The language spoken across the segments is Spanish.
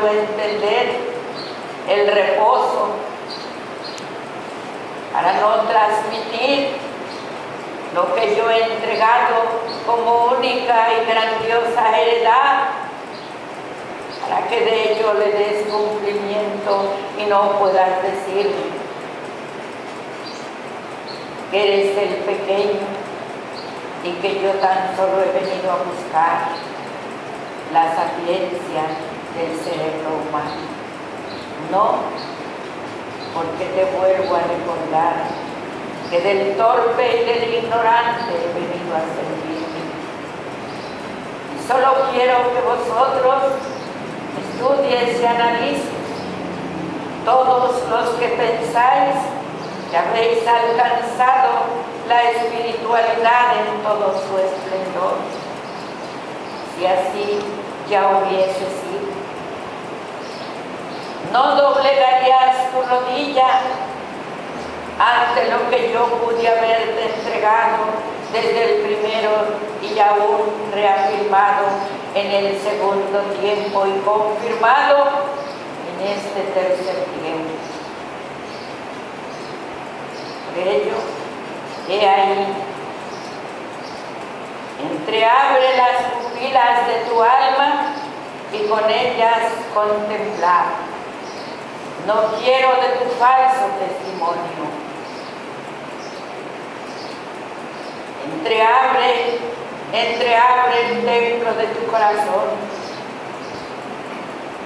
dando a entender el reposo, para no transmitir lo que yo he entregado como única y grandiosa heredad, para que de ello le des cumplimiento y no puedas decirme que eres el pequeño y que yo tan solo he venido a buscar la sapiencia del cerebro humano. No, porque te vuelvo a recordar que del torpe y del ignorante he venido a servirme. Y solo quiero que vosotros estudies y analicéis, todos los que pensáis que habréis alcanzado la espiritualidad en todo su esplendor, si así ya hubiese sido. No doblegarías tu rodilla ante lo que yo pude haberte entregado desde el primero y aún reafirmado en el segundo tiempo y confirmado en este tercer tiempo. Por ello, he ahí, entreabre las pupilas de tu alma y con ellas contemplar. No quiero de tu falso testimonio. Entreabre el templo de tu corazón.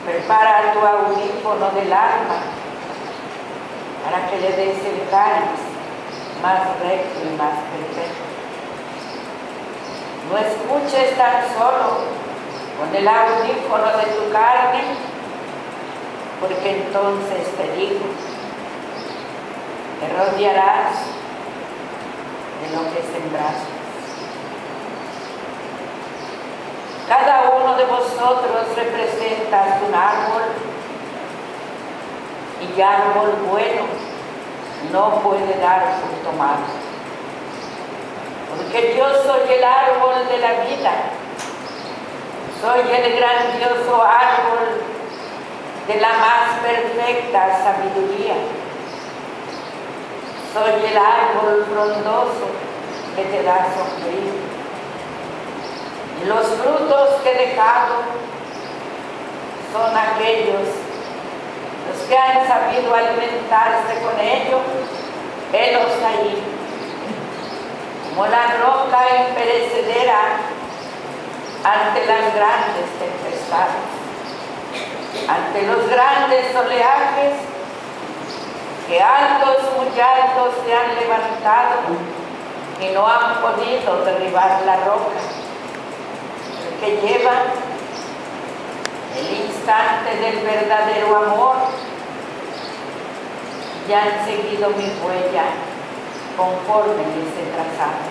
Prepara tu audífono del alma para que le des el cáliz más recto y más perfecto. No escuches tan solo con el audífono de tu carne, porque entonces te digo, te rodearás de lo que sembraste. Cada uno de vosotros representa un árbol, y árbol bueno no puede dar fruto malo. Porque yo soy el árbol de la vida, soy el grandioso árbol de la más perfecta sabiduría. Soy el árbol frondoso que te da sombrío. Y los frutos que he dejado son aquellos los que han sabido alimentarse con ellos, helos ahí, como la roca imperecedera ante las grandes tempestades, ante los grandes oleajes que altos, muy altos se han levantado y no han podido derribar la roca, que llevan el instante del verdadero amor y han seguido mi huella conforme les he trazado.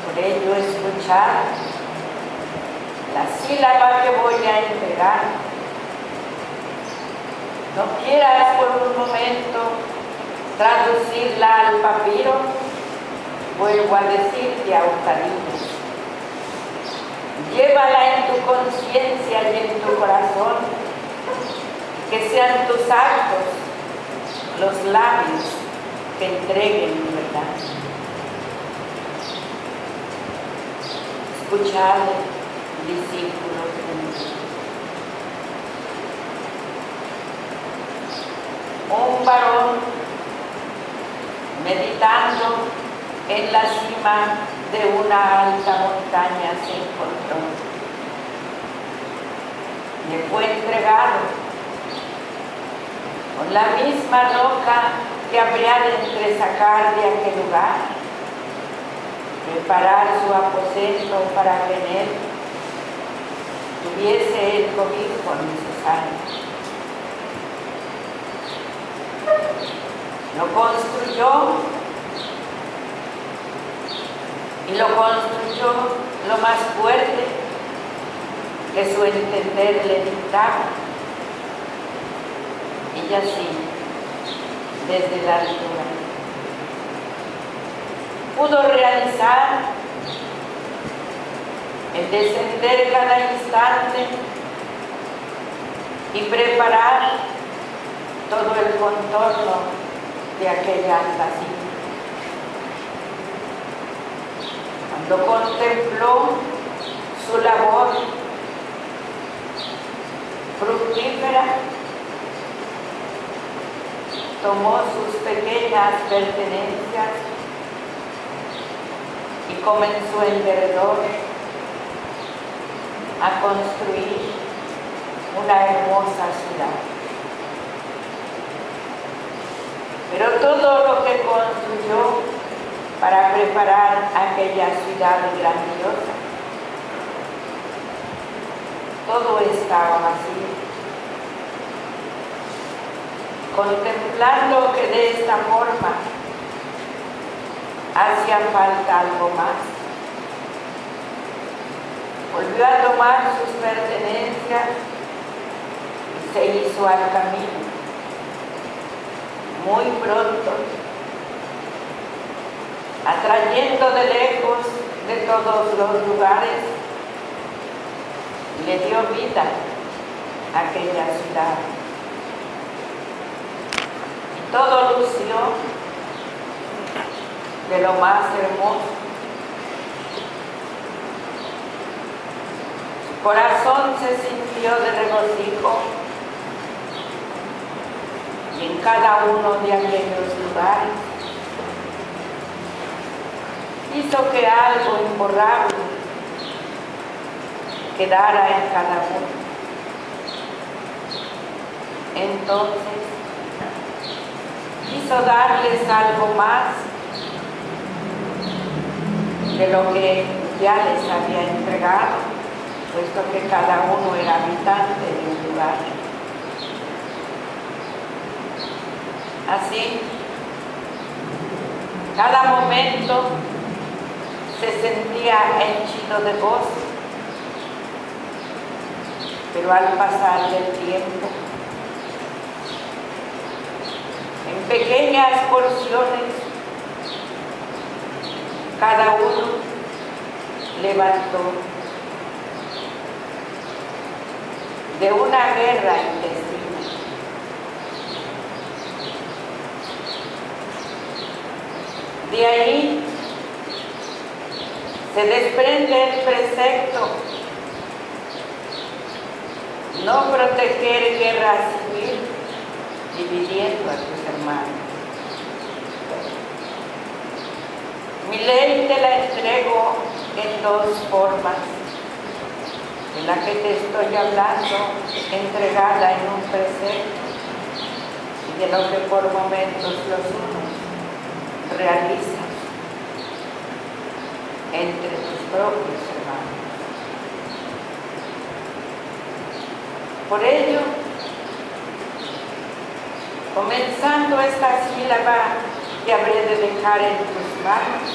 Por ello escuchad la sílaba que voy a entregar. No quieras por un momento traducirla al papiro, vuelvo a decirte a hurtadillas. Llévala en tu conciencia y en tu corazón, que sean tus actos los labios que entreguen mi verdad. Escuchad, discípulos de Dios. Un varón meditando en la cima de una alta montaña se encontró. Le fue entregado con la misma roca que habría de entresacar de aquel lugar, preparar su aposento para que en él tuviese el cobijo necesario. Lo construyó y lo construyó lo más fuerte que su entender le dictaba. Y así, desde la altura, pudo realizar el descender cada instante y preparar todo el contorno de aquella estación. Cuando contempló su labor fructífera, tomó sus pequeñas pertenencias y comenzó en derredor a construir una hermosa ciudad. Pero todo lo que construyó para preparar aquella ciudad grandiosa, todo estaba vacío. Contemplando que de esta forma hacía falta algo más, volvió a tomar sus pertenencias y se hizo al camino. Muy pronto, atrayendo de lejos de todos los lugares, le dio vida a aquella ciudad. Y todo lució de lo más hermoso. Su corazón se sintió de regocijo y en cada uno de aquellos lugares hizo que algo imborrable quedara en cada uno. Entonces quiso darles algo más de lo que ya les había entregado, puesto que cada uno era habitante de un lugar. Así, cada momento se sentía henchido de gozo, pero al pasar del tiempo, en pequeñas porciones, cada uno levantó de una guerra intestina. De ahí se desprende el precepto: no proteger guerra civil dividiendo a tus hermanos. Mi ley te la entrego en dos formas, de la que te estoy hablando, entregada en un precepto, y de lo que por momentos los unos realizan entre tus propios hermanos. Por ello, comenzando esta sílaba que habré de dejar en tus manos,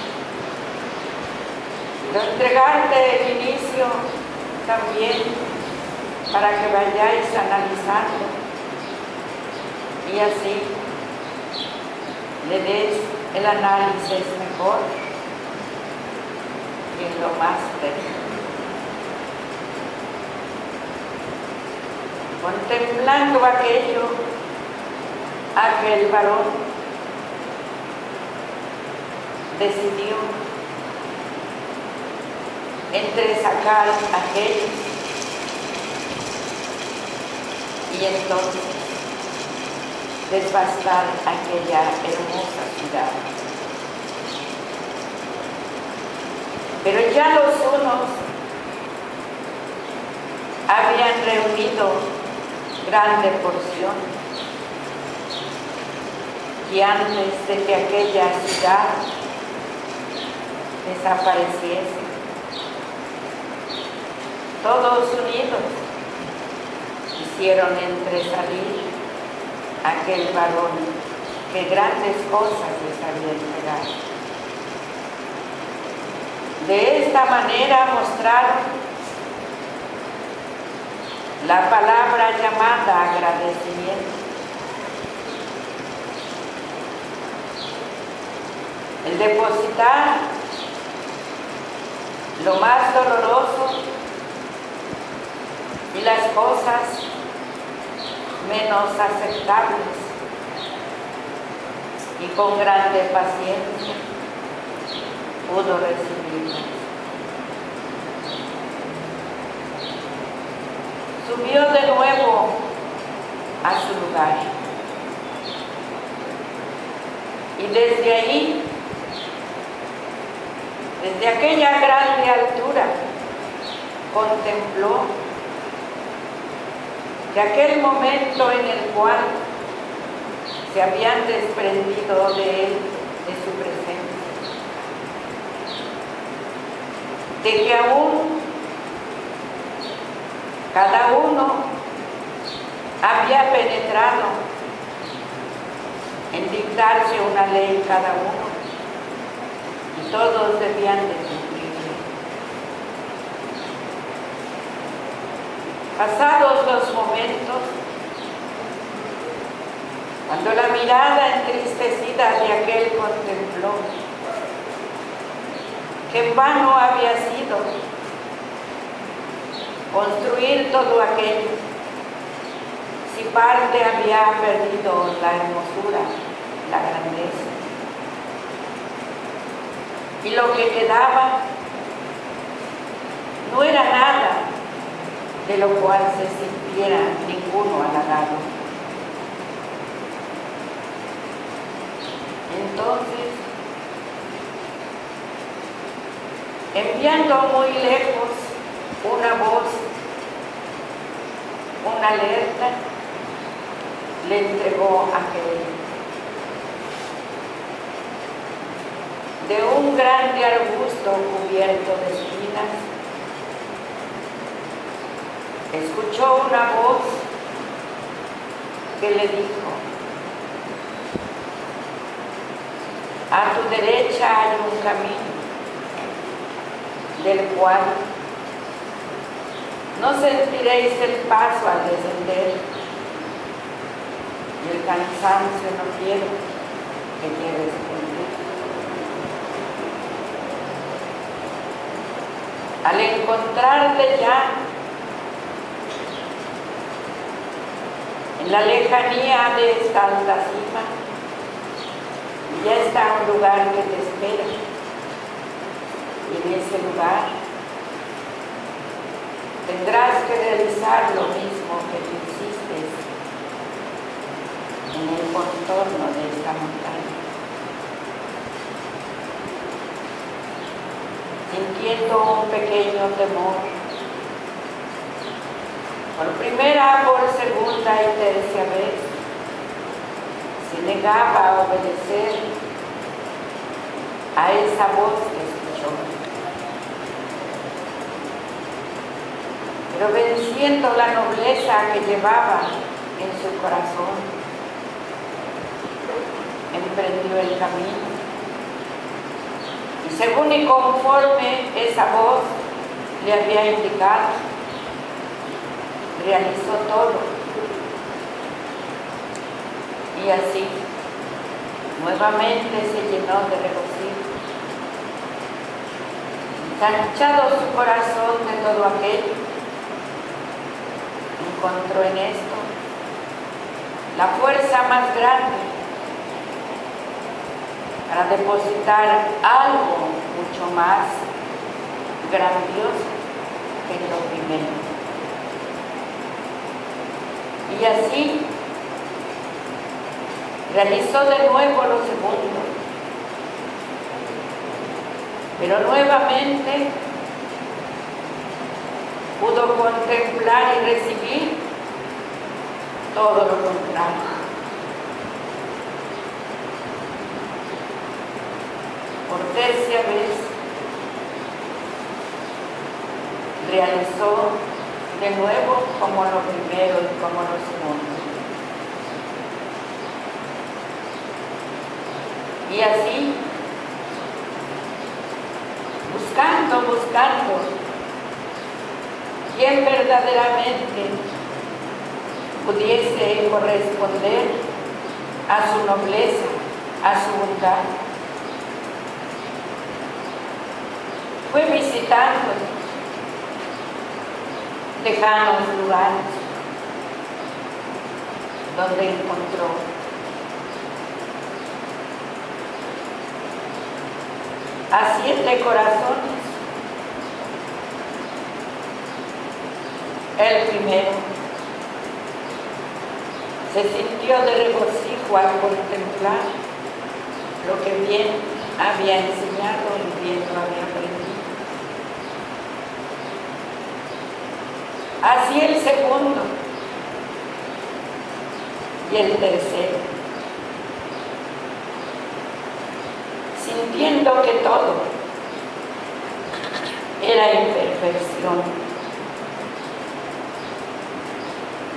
quiero entregarte el inicio también para que vayáis analizando y así le des el análisis mejor y en lo más preciso. Contemplando aquel varón decidió entresacar aquellos y entonces desbastar aquella hermosa ciudad. Pero ya los unos habían reunido grande porción y antes de que aquella ciudad desapareciese, todos unidos hicieron entresalir aquel varón que grandes cosas les había entregado. De esta manera mostraron la palabra llamada agradecimiento. El depositar lo más doloroso y las cosas menos aceptables y con grande paciencia pudo recibirnos. Subió de nuevo a su lugar y desde ahí, desde aquella grande altura, contempló que aquel momento en el cual se habían desprendido de él, de su presencia, de que aún cada uno había penetrado en dictarse una ley cada uno y todos debían de cumplirla. Pasados los momentos, cuando la mirada entristecida de aquel contempló que en vano había sido construir todo aquello, si parte había perdido la hermosura, la grandeza, y lo que quedaba no era nada de lo cual se sintiera ninguno halagado. Entonces, enviando muy lejos una voz, una alerta, le entregó aquel de un grande arbusto cubierto de espinas. Escuchó una voz que le dijo: a tu derecha hay un camino, del cual no sentiréis el paso al descender, y el cansancio no quiero que lleves contigo. Al encontrarte ya en la lejanía de esta alta cima, ya está un lugar que te espera, y en ese lugar tendrás que realizar lo mismo que tú hiciste en el contorno de esta montaña. Sintiendo un pequeño temor, por primera, por segunda y tercera vez, se negaba a obedecer a esa voz que escuchó. Pero venciendo la nobleza que llevaba en su corazón, emprendió el camino. Y según y conforme esa voz le había indicado, realizó todo. Y así, nuevamente se llenó de regocijo. Ensanchado su corazón de todo aquello, encontró en esto la fuerza más grande para depositar algo mucho más grandioso que en lo primero. Y así realizó de nuevo lo segundo, pero nuevamente pudo contemplar y recibir todo lo contrario. Por tercera vez realizó de nuevo como lo primero y como lo segundo. Y así, buscando quien verdaderamente pudiese corresponder a su nobleza, a su bondad, fue visitando lejanos lugares, donde encontró a 7 corazones. El primero se sintió de regocijo al contemplar lo que bien había enseñado y bien lo había aprendido. Así el segundo y el tercero, sintiendo que todo era imperfección,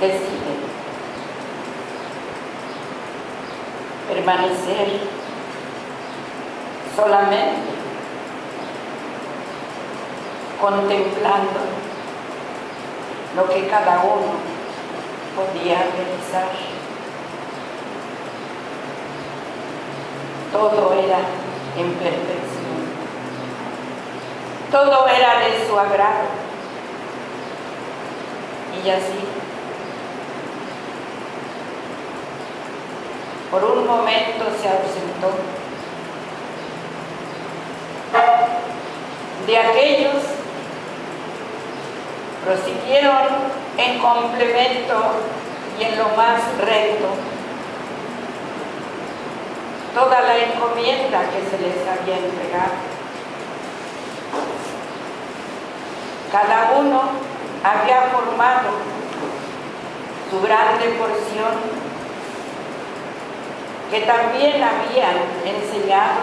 deciden permanecer solamente contemplando lo que cada uno podía realizar. Todo era en perfección, todo era de su agrado, y así por un momento se ausentó de aquellos. Prosiguieron en complemento y en lo más recto toda la encomienda que se les había entregado. Cada uno había formado su grande porción, que también habían enseñado,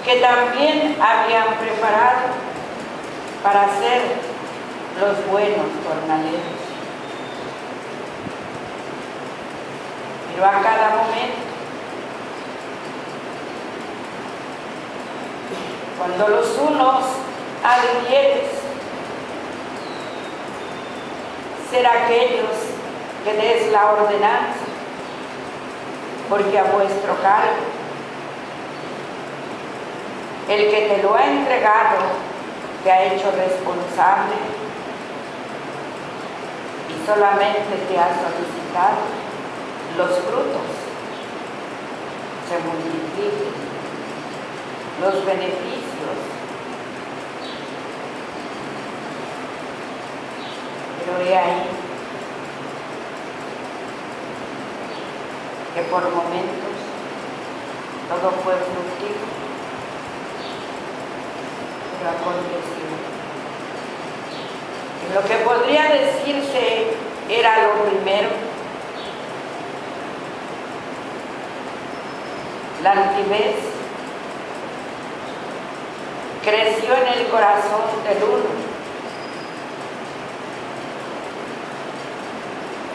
que también habían preparado para ser los buenos jornaleros. Pero a cada momento, cuando los unos adquieres ser aquellos que des la ordenanza, porque a vuestro cargo el que te lo ha entregado te ha hecho responsable y solamente te ha solicitado los frutos se multipliquen, los beneficios. Pero he ahí que por momentos todo fue fructífero, pero aconteció que lo que podría decirse era lo primero, la altivez, creció en el corazón del uno.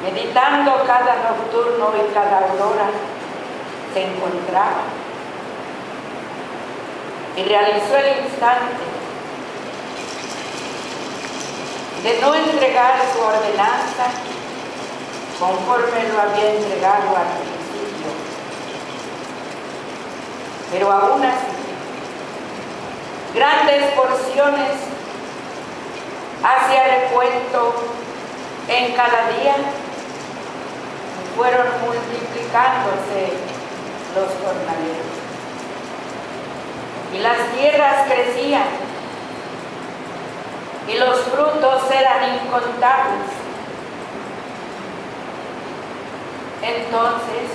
Meditando cada nocturno y cada aurora, se encontraba y realizó el instante de no entregar su ordenanza conforme lo había entregado al principio, pero aún así grandes porciones hacia recuento en cada día fueron multiplicándose los jornaleros y las tierras crecían y los frutos eran incontables. Entonces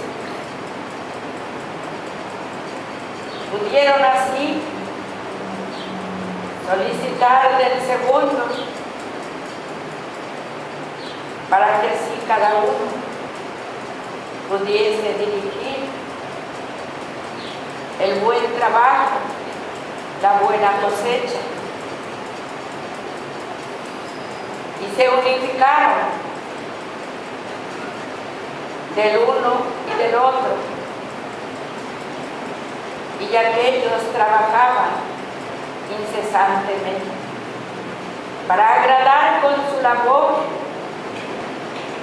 pudieron así solicitar del segundo para que así cada uno pudiese dirigir el buen trabajo, la buena cosecha, y se unificaron del uno y del otro, y aquellos trabajaban incesantemente para agradar con su labor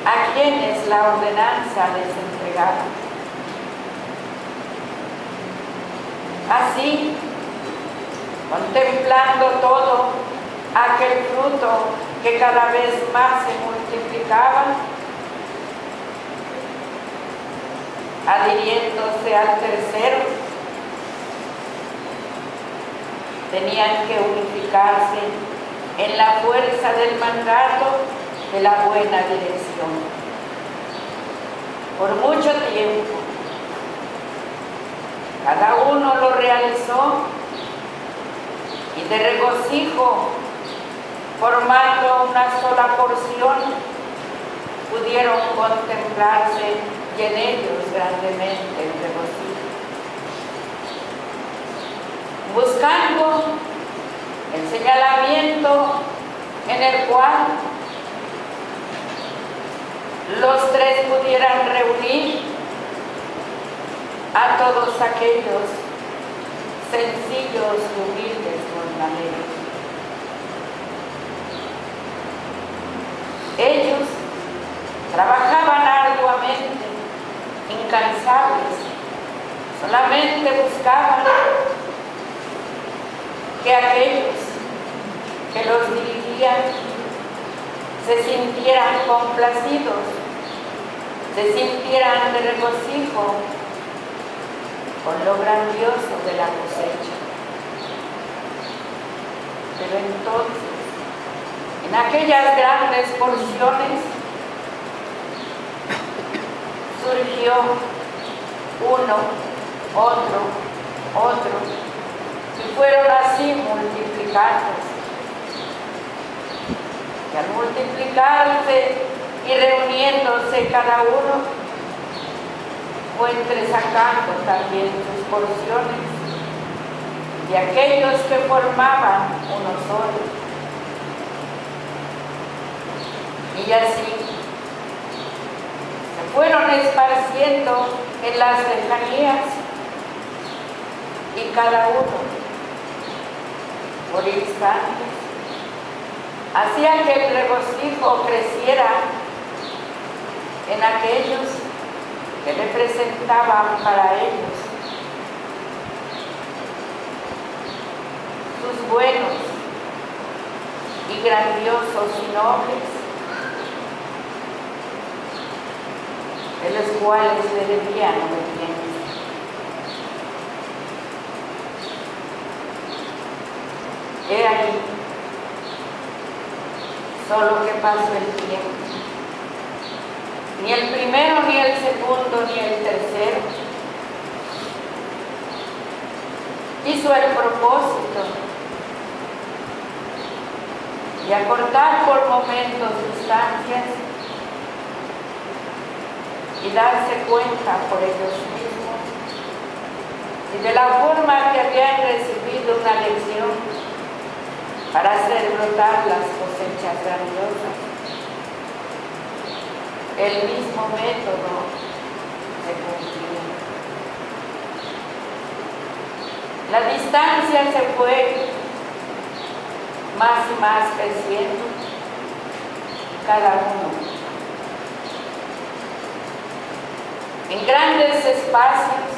a quienes la ordenanza les entregaba. Así, contemplando todo aquel fruto que cada vez más se multiplicaba, uniéndose al tercero, tenían que unificarse en la fuerza del mandato de la buena dirección. Por mucho tiempo, cada uno lo realizó y de regocijo, formando una sola porción, pudieron contemplarse y en ellos grandemente el regocijo. Buscando el señalamiento en el cual los tres pudieran reunir a todos aquellos sencillos y humildes jornaleros. Ellos trabajaban arduamente, incansables, solamente buscaban que aquellos que los dirigían se sintieran complacidos, se sintieran de regocijo con lo grandioso de la cosecha. Pero entonces, en aquellas grandes porciones, surgió uno, otro, y fueron así multiplicados. Y al multiplicarse y reuniéndose cada uno, fue entresacando también sus porciones de aquellos que formaban uno solo. Y así se fueron esparciendo en las lejanías y cada uno por instantes hacía que el regocijo creciera en aquellos que representaban para ellos sus buenos y grandiosos y nobles, de los cuales le debían obediencia. He ahí solo que pasó el tiempo. Ni el primero, ni el segundo, ni el tercero hizo el propósito de acortar por momentos distancias y darse cuenta por ellos mismos y de la forma que habían recibido una lección para hacer brotar las cosechas grandiosas. El mismo método se cumplió. La distancia se fue más y más creciendo, cada uno en grandes espacios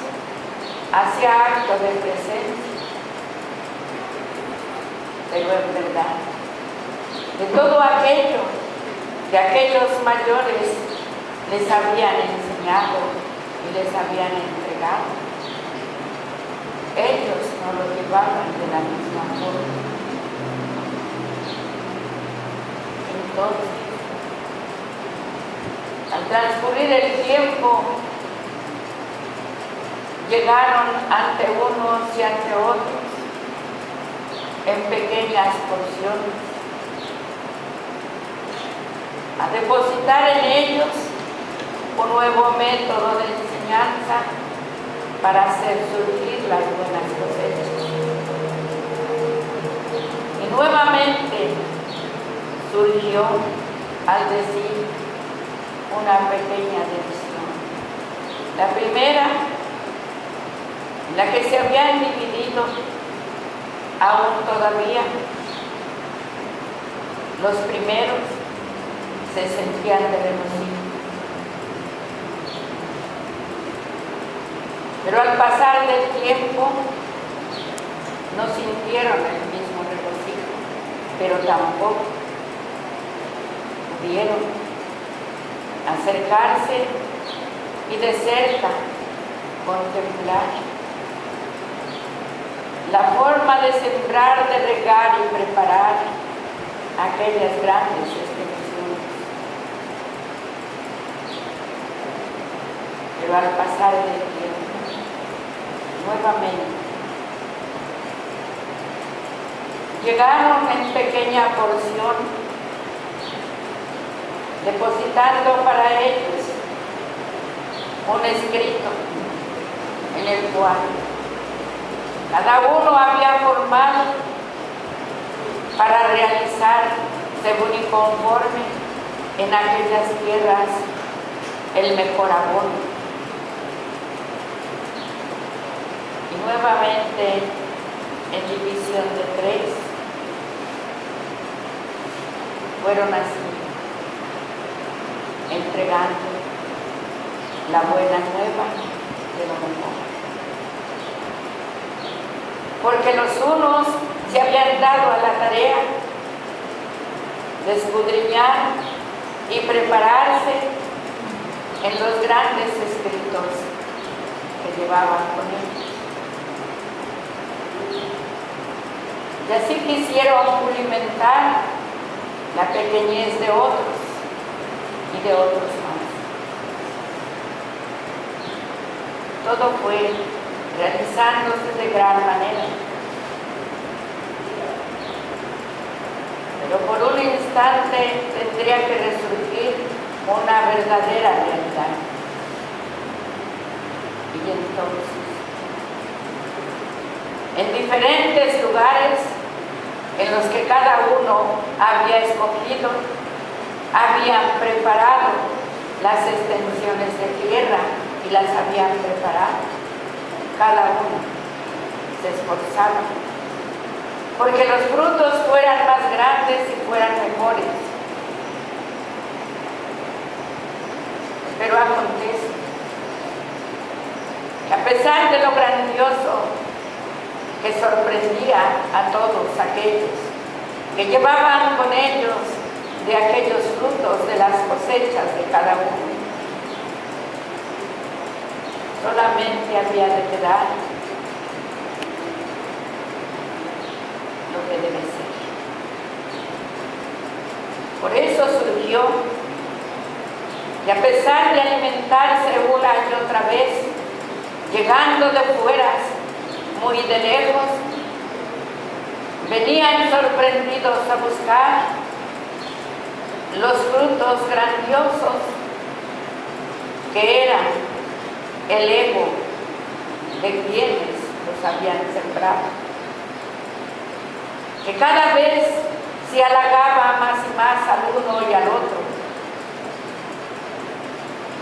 hacía acto de presencia. Pero en verdad, de todo aquello que aquellos mayores les habían enseñado y les habían entregado, ellos no lo llevaban de la misma forma. Entonces, al transcurrir el tiempo, llegaron ante unos y ante otros en pequeñas porciones a depositar en ellos un nuevo método de enseñanza para hacer surgir las buenas cosechas. Y nuevamente surgió, al decir, una pequeña división. La primera, en la que se habían dividido aún todavía, los primeros se sentían de regocijo. Pero al pasar del tiempo no sintieron el mismo regocijo, pero tampoco pudieron acercarse y de cerca contemplar la forma de sembrar, de regar y preparar aquellas grandes extensiones. Pero al pasar del tiempo, nuevamente, llegaron en pequeña porción, depositando para ellos un escrito en el cual cada uno había formado para realizar según y conforme en aquellas tierras el mejor abono. Y nuevamente en división de 3 fueron así, entregando la buena nueva de lo mejor. Porque los unos se habían dado a la tarea de escudriñar y prepararse en los grandes escritos que llevaban con ellos. Y así quisieron pulimentar la pequeñez de otros y de otros más. Todo fue realizándose de gran manera. Pero por un instante tendría que resurgir una verdadera realidad. Y entonces, en diferentes lugares en los que cada uno había escogido, habían preparado las extensiones de tierra y las habían preparado. Cada uno se esforzaba porque los frutos fueran más grandes y fueran mejores. Pero acontece que a pesar de lo grandioso que sorprendía a todos aquellos que llevaban con ellos de aquellos frutos de las cosechas de cada uno, solamente había de quedar lo que debe ser. Por eso surgió que a pesar de alimentarse una y otra vez, llegando de fueras, muy de lejos, venían sorprendidos a buscar los frutos grandiosos que eran el ego de quienes los habían sembrado, que cada vez se halagaba más y más al uno y al otro.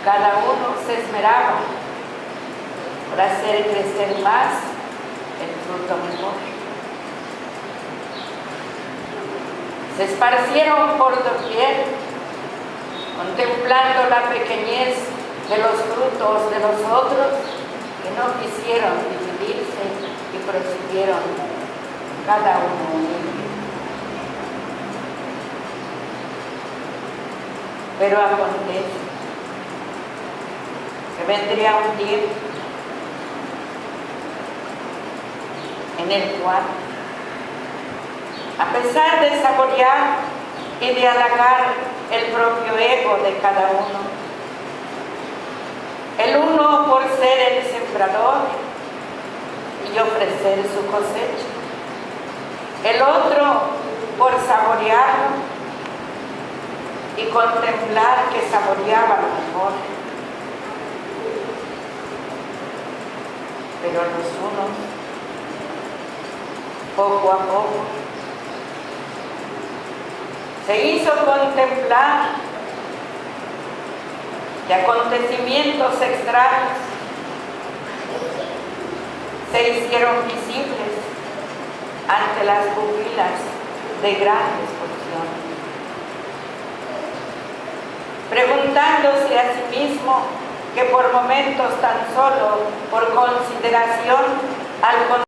Cada uno se esmeraba por hacer crecer más el fruto mejor. Se esparcieron por doquier, contemplando la pequeñez de los frutos de los otros, que no quisieron dividirse y prosiguieron cada uno libre. Pero acontece que vendría un tiempo en el cual, a pesar de saborear y de halagar el propio ego de cada uno, el uno por ser el sembrador y ofrecer su cosecha, el otro por saborearlo y contemplar que saboreaba lo mejor. Pero los unos, poco a poco, se hizo contemplar de acontecimientos extraños, se hicieron visibles ante las pupilas de grandes porciones, preguntándose a sí mismo que por momentos tan solo por consideración al